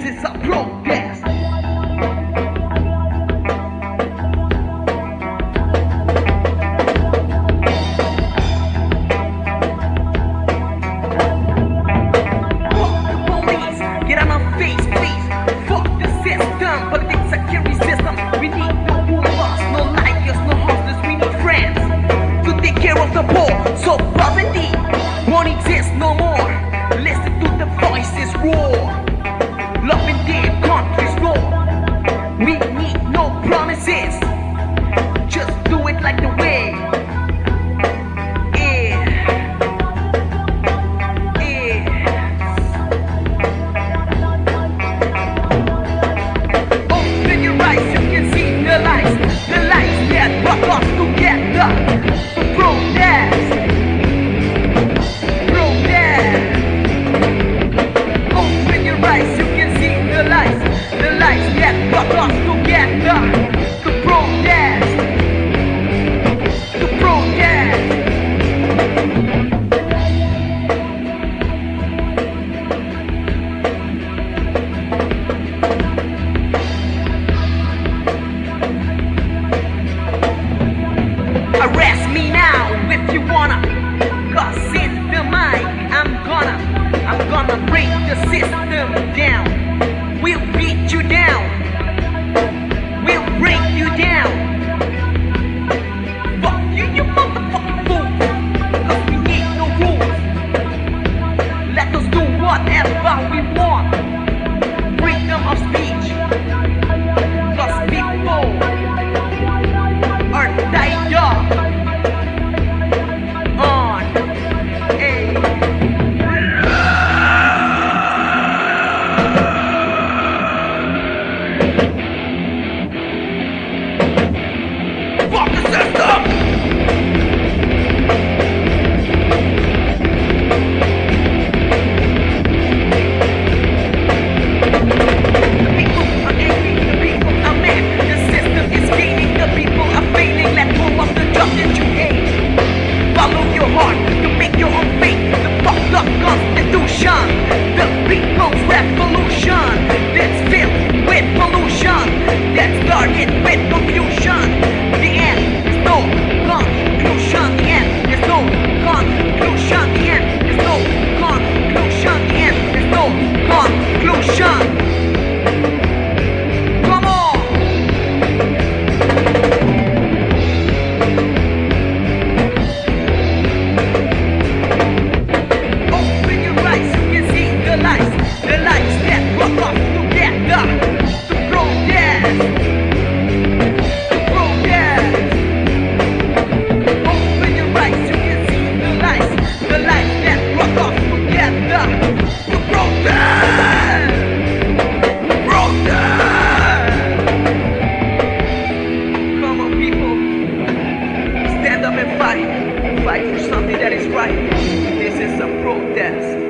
This is a protest. Fuck the police, get on my face, please. Fuck the system, politics, security system. We need no boomers, no liars, no hustlers. We need friends to take care of the poor. So poverty won't exist no more. Listen to the voices roar. Love in their country's roar. We need no promises. Just do it like the way. Open your eyes, you can see the lights that brought us together. Protest. Open your eyes, you can see the lights that brought us together. To protest. Arrest me now if you wanna. Cause in the mic, I'm gonna break the system down. We'll beat you down. We'll break you down. Fuck you, you motherfucking fool. Cause we need no rules. Let us do whatever we want. Freedom of speech. Cause people are tied up on a fuck the system. The people are angry, the people are mad. The system is gaining, the people are failing. Let go of the job that you hate. Follow your heart to make your own fate. The fucked up constitution, the people's revolution that's filled with pollution, that started with confusion. The end is no conclusion. The end is no conclusion. The end is no conclusion. The end is no conclusion. Come on. Open your eyes, you can see the lights that brought us together. To protest. Open your eyes, you can see the lights that brought us together. To protest. Come on, people, stand up and fight for something that is right. This is a protest.